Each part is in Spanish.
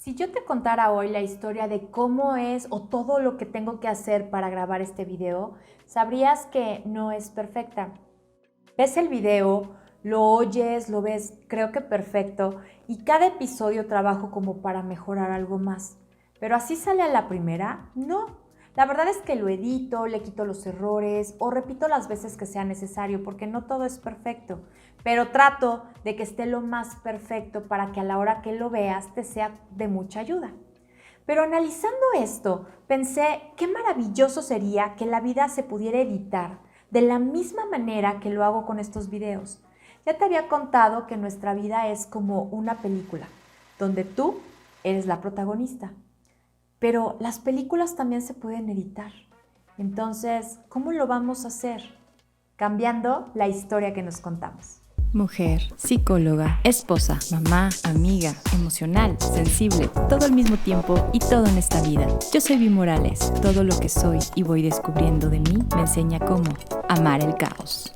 Si yo te contara hoy la historia de cómo es o todo lo que tengo que hacer para grabar este video, sabrías que no es perfecta. Ves el video, lo oyes, lo ves, creo que perfecto, y cada episodio trabajo como para mejorar algo más. Pero así sale a la primera, no. La verdad es que lo edito, le quito los errores o repito las veces que sea necesario porque no todo es perfecto, pero trato de que esté lo más perfecto para que a la hora que lo veas te sea de mucha ayuda. Pero analizando esto, pensé qué maravilloso sería que la vida se pudiera editar de la misma manera que lo hago con estos videos. Ya te había contado que nuestra vida es como una película, donde tú eres la protagonista. Pero las películas también se pueden editar. Entonces, ¿cómo lo vamos a hacer? Cambiando la historia que nos contamos. Mujer, psicóloga, esposa, mamá, amiga, emocional, sensible, todo al mismo tiempo y todo en esta vida. Yo soy Vi Morales. Todo lo que soy y voy descubriendo de mí me enseña cómo amar el caos.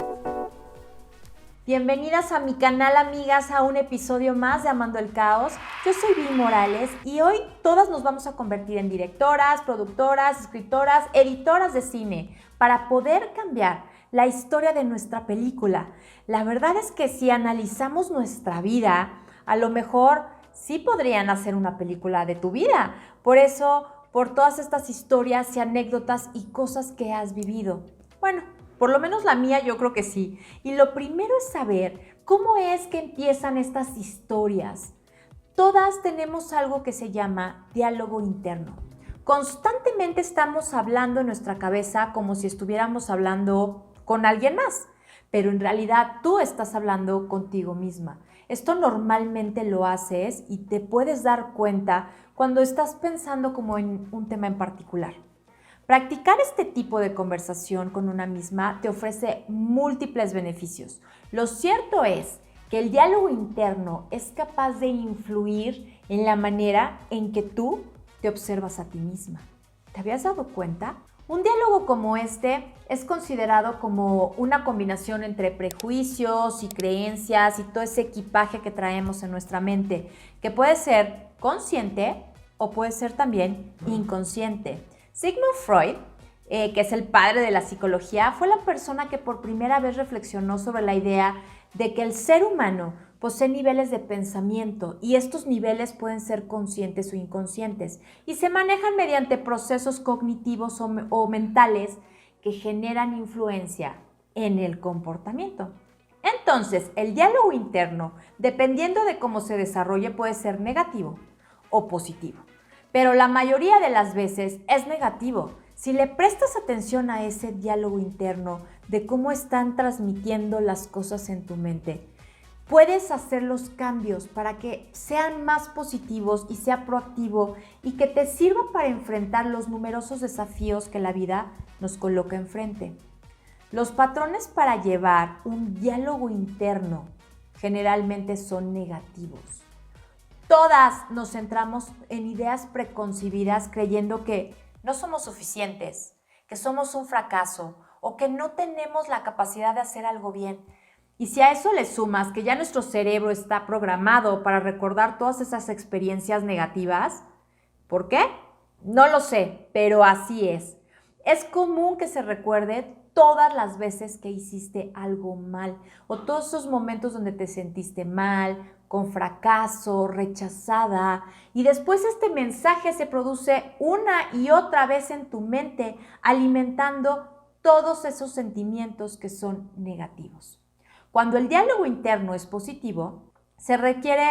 Bienvenidas a mi canal, amigas, a un episodio más de Amando el Caos. Yo soy Vi Morales y hoy todas nos vamos a convertir en directoras, productoras, escritoras, editoras de cine para poder cambiar la historia de nuestra película. La verdad es que si analizamos nuestra vida, a lo mejor sí podrían hacer una película de tu vida. Por eso, por todas estas historias y anécdotas y cosas que has vivido. Bueno, por lo menos la mía yo creo que sí. Y lo primero es saber cómo es que empiezan estas historias. Todas tenemos algo que se llama diálogo interno. Constantemente estamos hablando en nuestra cabeza como si estuviéramos hablando con alguien más, pero en realidad tú estás hablando contigo misma. Esto normalmente lo haces y te puedes dar cuenta cuando estás pensando como en un tema en particular. Practicar este tipo de conversación con una misma te ofrece múltiples beneficios. Lo cierto es que el diálogo interno es capaz de influir en la manera en que tú te observas a ti misma. ¿Te habías dado cuenta? Un diálogo como este es considerado como una combinación entre prejuicios y creencias y todo ese equipaje que traemos en nuestra mente, que puede ser consciente o puede ser también inconsciente. Sigmund Freud, que es el padre de la psicología, fue la persona que por primera vez reflexionó sobre la idea de que el ser humano posee niveles de pensamiento y estos niveles pueden ser conscientes o inconscientes y se manejan mediante procesos cognitivos o mentales que generan influencia en el comportamiento. Entonces, el diálogo interno, dependiendo de cómo se desarrolle, puede ser negativo o positivo. Pero la mayoría de las veces es negativo. Si le prestas atención a ese diálogo interno de cómo están transmitiendo las cosas en tu mente, puedes hacer los cambios para que sean más positivos y sea proactivo y que te sirva para enfrentar los numerosos desafíos que la vida nos coloca enfrente. Los patrones para llevar un diálogo interno generalmente son negativos. Todas nos centramos en ideas preconcebidas creyendo que no somos suficientes, que somos un fracaso o que no tenemos la capacidad de hacer algo bien. Y si a eso le sumas que ya nuestro cerebro está programado para recordar todas esas experiencias negativas, ¿por qué? No lo sé, pero así es. Es común que se recuerde todas las veces que hiciste algo mal o todos esos momentos donde te sentiste mal, con fracaso, rechazada, y después este mensaje se produce una y otra vez en tu mente, alimentando todos esos sentimientos que son negativos. Cuando el diálogo interno es positivo, se requiere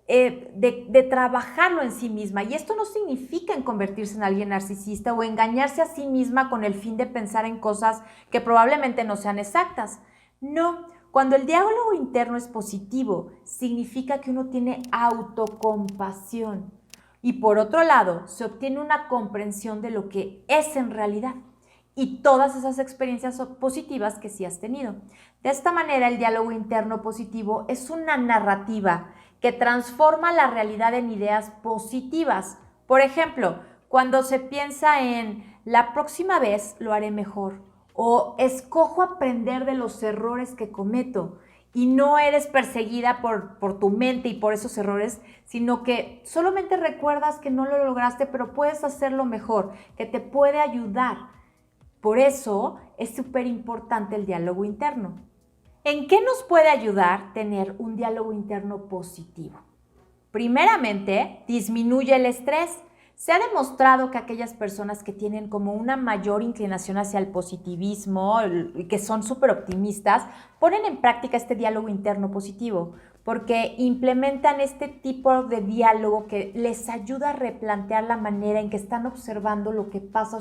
de trabajarlo en sí misma, y esto no significa en convertirse en alguien narcisista o engañarse a sí misma con el fin de pensar en cosas que probablemente no sean exactas. No. Cuando el diálogo interno es positivo, significa que uno tiene autocompasión y por otro lado, se obtiene una comprensión de lo que es en realidad y todas esas experiencias positivas que sí has tenido. De esta manera, el diálogo interno positivo es una narrativa que transforma la realidad en ideas positivas. Por ejemplo, cuando se piensa en la próxima vez lo haré mejor, o escojo aprender de los errores que cometo. y no eres perseguida por tu mente y por esos errores, sino que solamente recuerdas que no lo lograste, pero puedes hacerlo mejor, que te puede ayudar. Por eso es súper importante el diálogo interno. ¿En qué nos puede ayudar tener un diálogo interno positivo? Primeramente, disminuye el estrés. Se ha demostrado que aquellas personas que tienen como una mayor inclinación hacia el positivismo y que son súper optimistas, ponen en práctica este diálogo interno positivo porque implementan este tipo de diálogo que les ayuda a replantear la manera en que están observando lo que pasa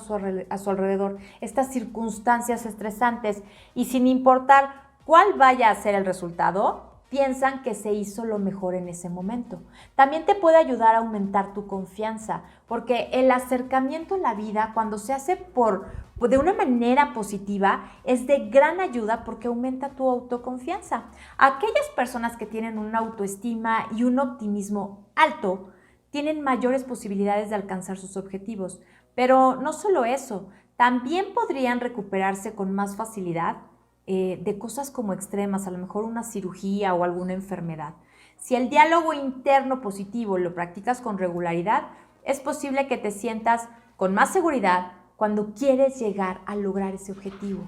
a su alrededor, estas circunstancias estresantes, y sin importar cuál vaya a ser el resultado, piensan que se hizo lo mejor en ese momento. También te puede ayudar a aumentar tu confianza, porque el acercamiento a la vida, cuando se hace de una manera positiva, es de gran ayuda porque aumenta tu autoconfianza. Aquellas personas que tienen una autoestima y un optimismo alto tienen mayores posibilidades de alcanzar sus objetivos. Pero no solo eso, también podrían recuperarse con más facilidad de cosas como extremas, a lo mejor una cirugía o alguna enfermedad. Si el diálogo interno positivo lo practicas con regularidad, es posible que te sientas con más seguridad cuando quieres llegar a lograr ese objetivo.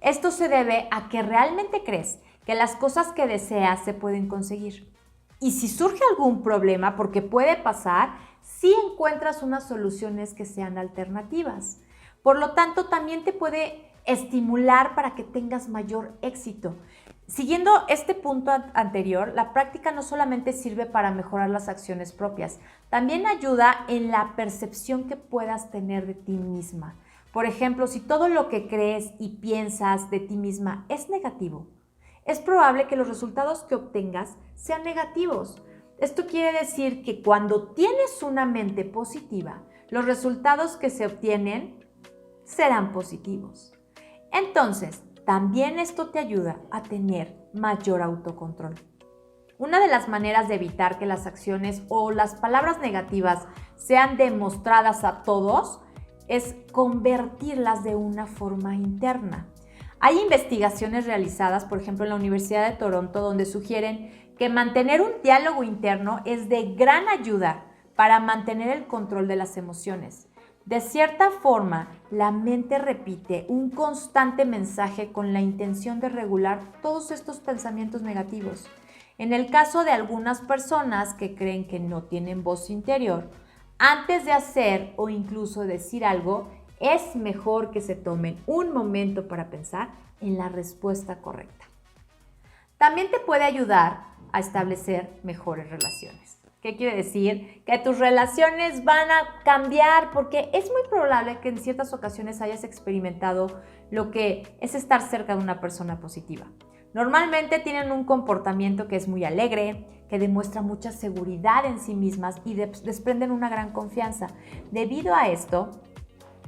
Esto se debe a que realmente crees que las cosas que deseas se pueden conseguir. Y si surge algún problema, porque puede pasar, sí encuentras unas soluciones que sean alternativas. Por lo tanto, también te puede estimular para que tengas mayor éxito. Siguiendo este punto anterior, la práctica no solamente sirve para mejorar las acciones propias, también ayuda en la percepción que puedas tener de ti misma. Por ejemplo, si todo lo que crees y piensas de ti misma es negativo, es probable que los resultados que obtengas sean negativos. Esto quiere decir que cuando tienes una mente positiva, los resultados que se obtienen serán positivos. Entonces, también esto te ayuda a tener mayor autocontrol. Una de las maneras de evitar que las acciones o las palabras negativas sean demostradas a todos es convertirlas de una forma interna. Hay investigaciones realizadas, por ejemplo, en la Universidad de Toronto, donde sugieren que mantener un diálogo interno es de gran ayuda para mantener el control de las emociones. De cierta forma, la mente repite un constante mensaje con la intención de regular todos estos pensamientos negativos. En el caso de algunas personas que creen que no tienen voz interior, antes de hacer o incluso decir algo, es mejor que se tomen un momento para pensar en la respuesta correcta. También te puede ayudar a establecer mejores relaciones. ¿Qué quiere decir? Que tus relaciones van a cambiar porque es muy probable que en ciertas ocasiones hayas experimentado lo que es estar cerca de una persona positiva. Normalmente tienen un comportamiento que es muy alegre, que demuestra mucha seguridad en sí mismas y desprenden una gran confianza. Debido a esto,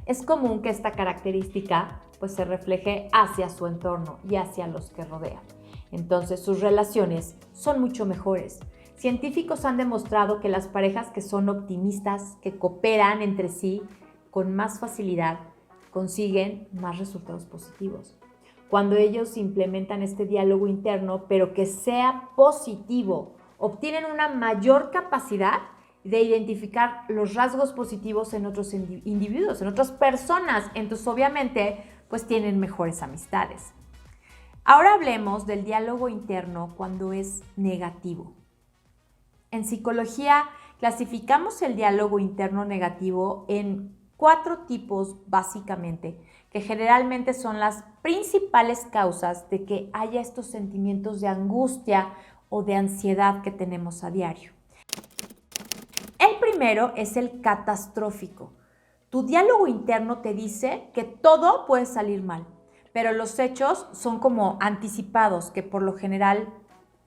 es común que esta característica se refleje hacia su entorno y hacia los que rodean. Entonces, sus relaciones son mucho mejores. Científicos han demostrado que las parejas que son optimistas, que cooperan entre sí con más facilidad, consiguen más resultados positivos. Cuando ellos implementan este diálogo interno, pero que sea positivo, obtienen una mayor capacidad de identificar los rasgos positivos en otros individuos, en otras personas. Entonces, obviamente, tienen mejores amistades. Ahora hablemos del diálogo interno cuando es negativo. En psicología clasificamos el diálogo interno negativo en 4 tipos básicamente, que generalmente son las principales causas de que haya estos sentimientos de angustia o de ansiedad que tenemos a diario. El primero es el catastrófico. Tu diálogo interno te dice que todo puede salir mal, pero los hechos son como anticipados, que por lo general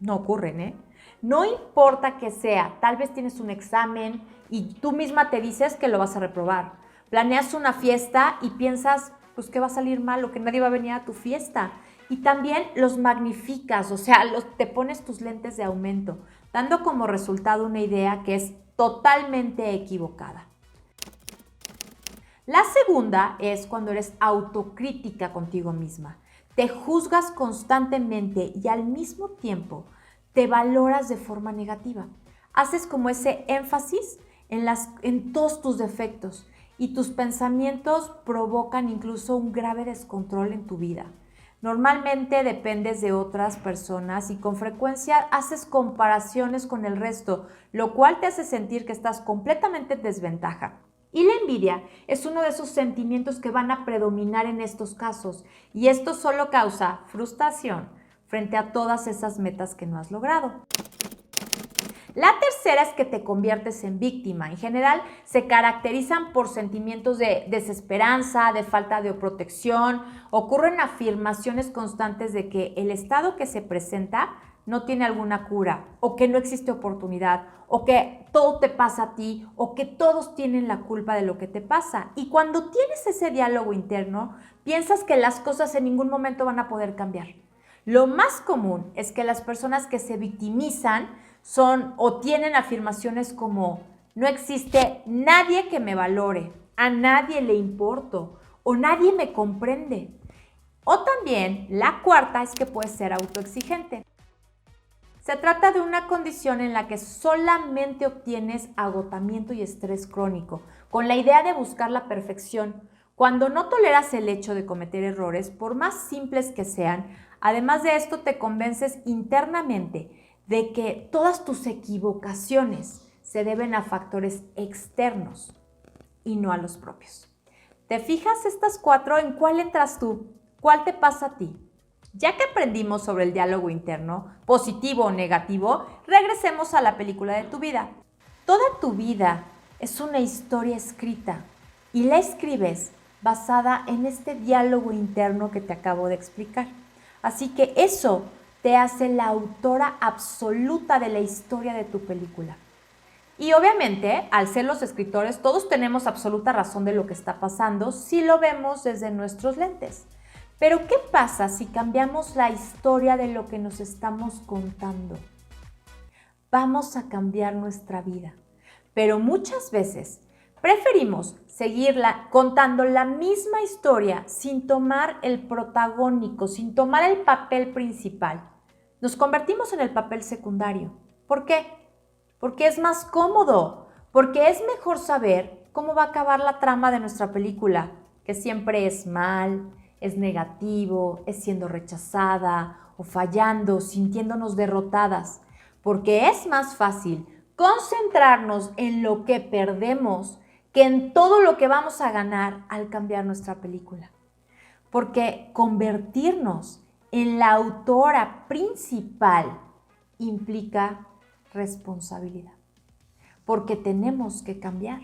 no ocurren, No importa que sea, tal vez tienes un examen y tú misma te dices que lo vas a reprobar. Planeas una fiesta y piensas que va a salir mal o que nadie va a venir a tu fiesta. Y también los magnificas, te pones tus lentes de aumento, dando como resultado una idea que es totalmente equivocada. La segunda es cuando eres autocrítica contigo misma. te juzgas constantemente y al mismo tiempo te valoras de forma negativa. Haces como ese énfasis en todos tus defectos y tus pensamientos provocan incluso un grave descontrol en tu vida. Normalmente dependes de otras personas y con frecuencia haces comparaciones con el resto, lo cual te hace sentir que estás completamente en desventaja. Y la envidia es uno de esos sentimientos que van a predominar en estos casos y esto solo causa frustración frente a todas esas metas que no has logrado. La tercera es que te conviertes en víctima. En general, se caracterizan por sentimientos de desesperanza, de falta de protección. Ocurren afirmaciones constantes de que el estado que se presenta no tiene alguna cura, o que no existe oportunidad, o que todo te pasa a ti, o que todos tienen la culpa de lo que te pasa. Y cuando tienes ese diálogo interno, piensas que las cosas en ningún momento van a poder cambiar. Lo más común es que las personas que se victimizan son o tienen afirmaciones como no existe nadie que me valore, a nadie le importo o nadie me comprende. O también la cuarta es que puedes ser autoexigente. Se trata de una condición en la que solamente obtienes agotamiento y estrés crónico, con la idea de buscar la perfección. Cuando no toleras el hecho de cometer errores, por más simples que sean, además de esto te convences internamente de que todas tus equivocaciones se deben a factores externos y no a los propios. ¿Te fijas estas cuatro? ¿En cuál entras tú? ¿Cuál te pasa a ti? Ya que aprendimos sobre el diálogo interno, positivo o negativo, regresemos a la película de tu vida. Toda tu vida es una historia escrita y la escribes basada en este diálogo interno que te acabo de explicar. Así que eso te hace la autora absoluta de la historia de tu película. Y obviamente, al ser los escritores, todos tenemos absoluta razón de lo que está pasando si lo vemos desde nuestros lentes. Pero, ¿qué pasa si cambiamos la historia de lo que nos estamos contando? Vamos a cambiar nuestra vida. Pero muchas veces preferimos seguirla contando la misma historia sin tomar el protagónico, sin tomar el papel principal. Nos convertimos en el papel secundario. ¿Por qué? Porque es más cómodo, porque es mejor saber cómo va a acabar la trama de nuestra película, que siempre es mal, es negativo, es siendo rechazada o fallando, sintiéndonos derrotadas, porque es más fácil concentrarnos en lo que perdemos que en todo lo que vamos a ganar al cambiar nuestra película. Porque convertirnos en la autora principal implica responsabilidad, porque tenemos que cambiar.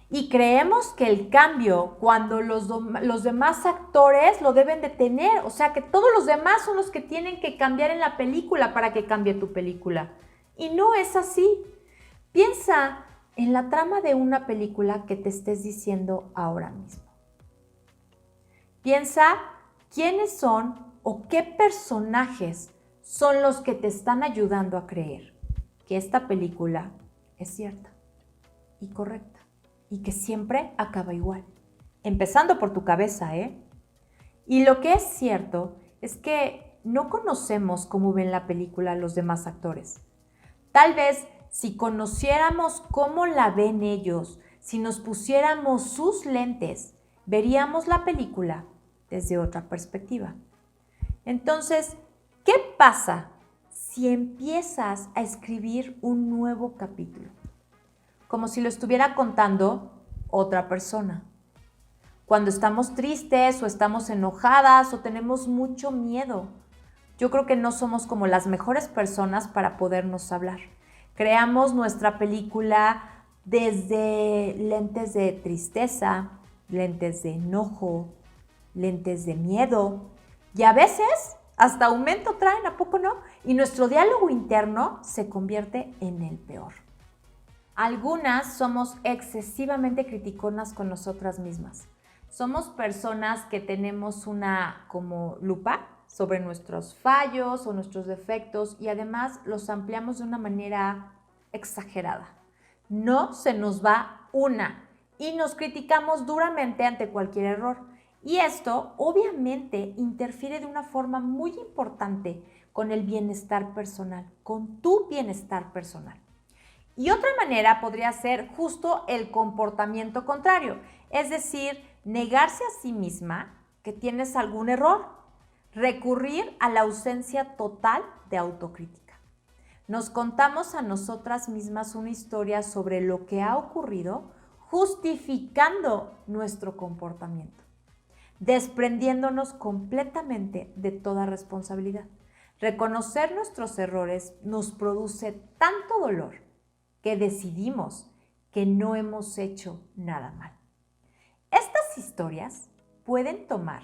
Y creemos que el cambio, cuando los demás actores lo deben de tener, o sea que todos los demás son los que tienen que cambiar en la película para que cambie tu película. Y no es así. Piensa en la trama de una película que te estés diciendo ahora mismo. Piensa quiénes son o qué personajes son los que te están ayudando a creer que esta película es cierta y correcta y que siempre acaba igual, empezando por tu cabeza, ¿eh? Y lo que es cierto es que no conocemos cómo ven la película los demás actores. Tal vez si conociéramos cómo la ven ellos, si nos pusiéramos sus lentes, veríamos la película desde otra perspectiva. Entonces, ¿qué pasa si empiezas a escribir un nuevo capítulo? Como si lo estuviera contando otra persona. Cuando estamos tristes o estamos enojadas o tenemos mucho miedo, yo creo que no somos como las mejores personas para podernos hablar. Creamos nuestra película desde lentes de tristeza, lentes de enojo, lentes de miedo y a veces hasta aumento traen, ¿a poco no? Y nuestro diálogo interno se convierte en el peor. Algunas somos excesivamente criticonas con nosotras mismas. Somos personas que tenemos una como lupa sobre nuestros fallos o nuestros defectos y además los ampliamos de una manera exagerada. No se nos va una y nos criticamos duramente ante cualquier error. Y esto obviamente interfiere de una forma muy importante con el bienestar personal, con tu bienestar personal. Y otra manera podría ser justo el comportamiento contrario, es decir, negarse a sí misma que tienes algún error, recurrir a la ausencia total de autocrítica. Nos contamos a nosotras mismas una historia sobre lo que ha ocurrido, justificando nuestro comportamiento, desprendiéndonos completamente de toda responsabilidad. Reconocer nuestros errores nos produce tanto dolor que decidimos que no hemos hecho nada mal. Estas historias pueden tomar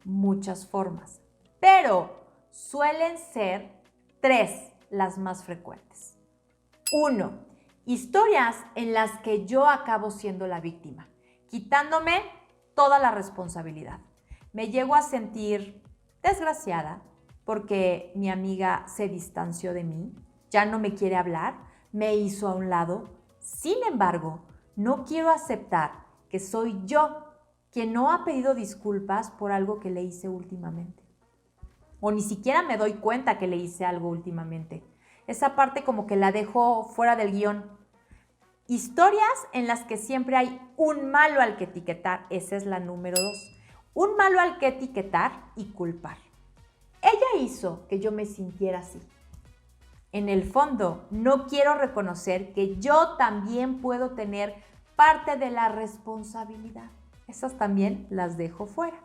muchas formas, pero suelen ser 3 las más frecuentes. 1. Historias en las que yo acabo siendo la víctima, quitándome toda la responsabilidad. Me llego a sentir desgraciada porque mi amiga se distanció de mí, ya no me quiere hablar, me hizo a un lado. Sin embargo, no quiero aceptar que soy yo quien no ha pedido disculpas por algo que le hice últimamente. O ni siquiera me doy cuenta que le hice algo últimamente. Esa parte como que la dejo fuera del guión. Historias en las que siempre hay un malo al que etiquetar. Esa es la número 2. Un malo al que etiquetar y culpar. Ella hizo que yo me sintiera así. En el fondo, no quiero reconocer que yo también puedo tener parte de la responsabilidad. Esas también las dejo fuera.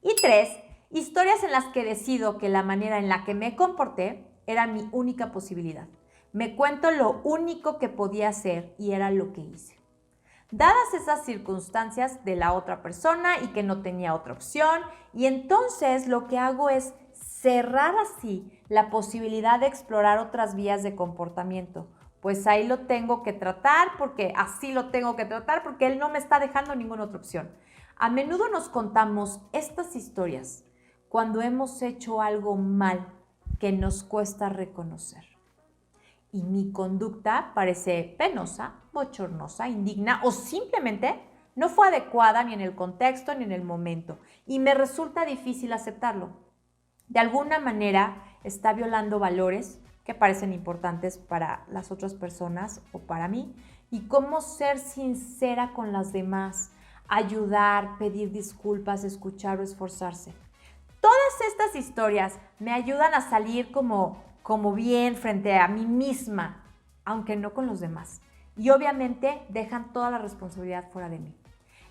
Y 3, historias en las que decido que la manera en la que me comporté era mi única posibilidad. Me cuento lo único que podía hacer y era lo que hice. Dadas esas circunstancias de la otra persona y que no tenía otra opción, y entonces lo que hago es cerrar así la posibilidad de explorar otras vías de comportamiento. Pues ahí lo tengo que tratar porque así lo tengo que tratar porque él no me está dejando ninguna otra opción. A menudo nos contamos estas historias cuando hemos hecho algo mal que nos cuesta reconocer. Y mi conducta parece penosa, bochornosa, indigna o simplemente no fue adecuada ni en el contexto ni en el momento y me resulta difícil aceptarlo. De alguna manera está violando valores que parecen importantes para las otras personas o para mí y cómo ser sincera con las demás, ayudar, pedir disculpas, escuchar o esforzarse. Todas estas historias me ayudan a salir como bien frente a mí misma, aunque no con los demás. Y obviamente dejan toda la responsabilidad fuera de mí.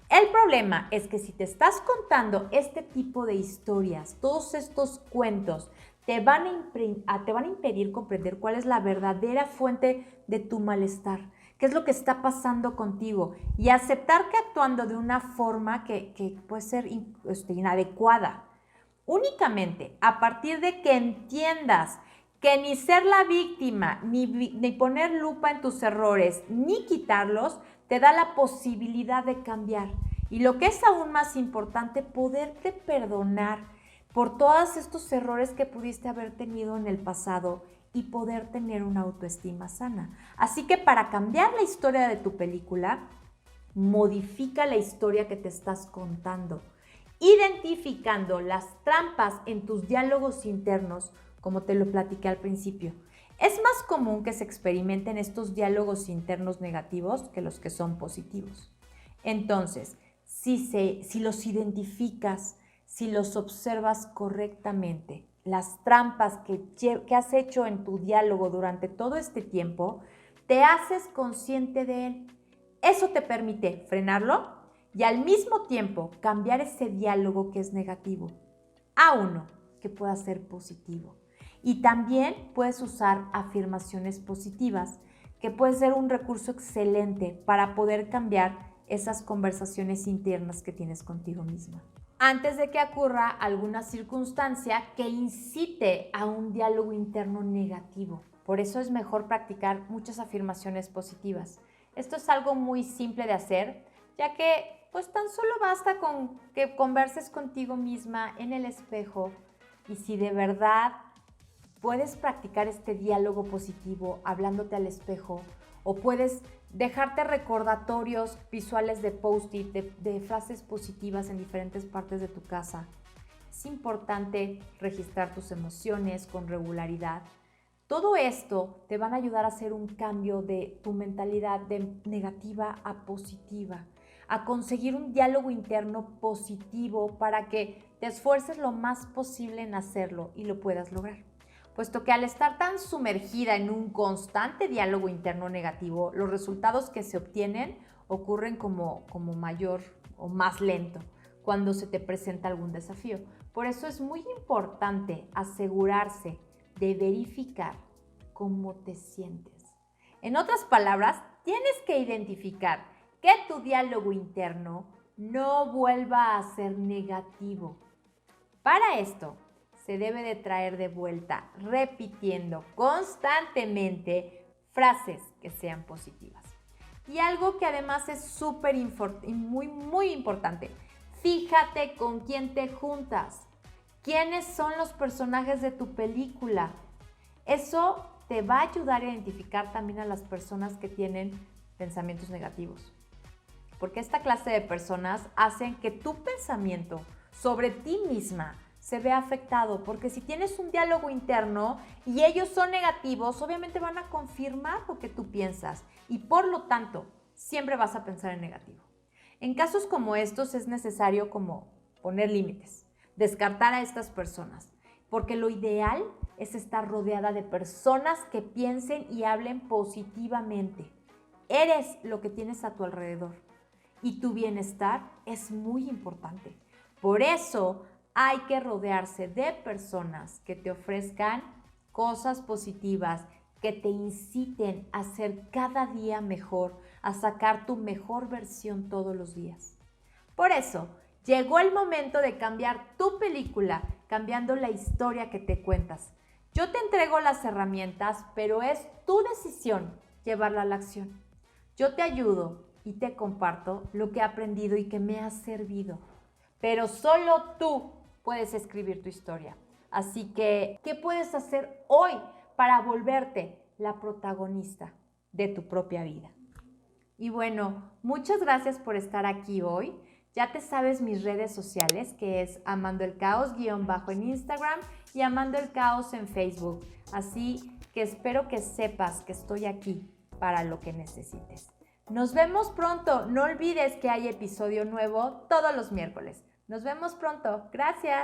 El problema es que si te estás contando este tipo de historias, todos estos cuentos, te van a impedir comprender cuál es la verdadera fuente de tu malestar, qué es lo que está pasando contigo y aceptar que actuando de una forma que puede ser inadecuada. Únicamente a partir de que entiendas que ni ser la víctima, ni poner lupa en tus errores, ni quitarlos, te da la posibilidad de cambiar. Y lo que es aún más importante, poderte perdonar por todos estos errores que pudiste haber tenido en el pasado y poder tener una autoestima sana. Así que para cambiar la historia de tu película, modifica la historia que te estás contando, identificando las trampas en tus diálogos internos, como te lo platiqué al principio. Es más común que se experimenten estos diálogos internos negativos que los que son positivos. Entonces, si los identificas, si los observas correctamente, las trampas que has hecho en tu diálogo durante todo este tiempo, te haces consciente de él. Eso te permite frenarlo y al mismo tiempo cambiar ese diálogo que es negativo a uno que pueda ser positivo. Y también puedes usar afirmaciones positivas, que puede ser un recurso excelente para poder cambiar esas conversaciones internas que tienes contigo misma. Antes de que ocurra alguna circunstancia que incite a un diálogo interno negativo. Por eso es mejor practicar muchas afirmaciones positivas. Esto es algo muy simple de hacer, ya que pues tan solo basta con que converses contigo misma en el espejo y si de verdad puedes practicar este diálogo positivo hablándote al espejo o puedes dejarte recordatorios visuales de post-it, de frases positivas en diferentes partes de tu casa. Es importante registrar tus emociones con regularidad. Todo esto te van a ayudar a hacer un cambio de tu mentalidad de negativa a positiva, a conseguir un diálogo interno positivo para que te esfuerces lo más posible en hacerlo y lo puedas lograr. Puesto que al estar tan sumergida en un constante diálogo interno negativo, los resultados que se obtienen ocurren como mayor o más lento cuando se te presenta algún desafío. Por eso es muy importante asegurarse de verificar cómo te sientes. En otras palabras, tienes que identificar que tu diálogo interno no vuelva a ser negativo. Para esto, se debe de traer de vuelta, repitiendo constantemente frases que sean positivas. Y algo que además es súper muy importante, fíjate con quién te juntas. ¿Quiénes son los personajes de tu película? Eso te va a ayudar a identificar también a las personas que tienen pensamientos negativos. Porque esta clase de personas hacen que tu pensamiento sobre ti misma se vea afectado. Porque si tienes un diálogo interno y ellos son negativos, obviamente van a confirmar lo que tú piensas. Y por lo tanto, siempre vas a pensar en negativo. En casos como estos es necesario como poner límites, descartar a estas personas, porque lo ideal es estar rodeada de personas que piensen y hablen positivamente. Eres lo que tienes a tu alrededor y tu bienestar es muy importante. Por eso hay que rodearse de personas que te ofrezcan cosas positivas, que te inciten a ser cada día mejor, a sacar tu mejor versión todos los días. Por eso, llegó el momento de cambiar tu película, cambiando la historia que te cuentas. Yo te entrego las herramientas, pero es tu decisión llevarla a la acción. Yo te ayudo y te comparto lo que he aprendido y que me ha servido. Pero solo tú puedes escribir tu historia. Así que, ¿qué puedes hacer hoy para volverte la protagonista de tu propia vida? Y bueno, muchas gracias por estar aquí hoy. Ya te sabes mis redes sociales, que es Amando el Caos _ en Instagram y Amando el Caos en Facebook. Así que espero que sepas que estoy aquí para lo que necesites. Nos vemos pronto. No olvides que hay episodio nuevo todos los miércoles. Nos vemos pronto. Gracias.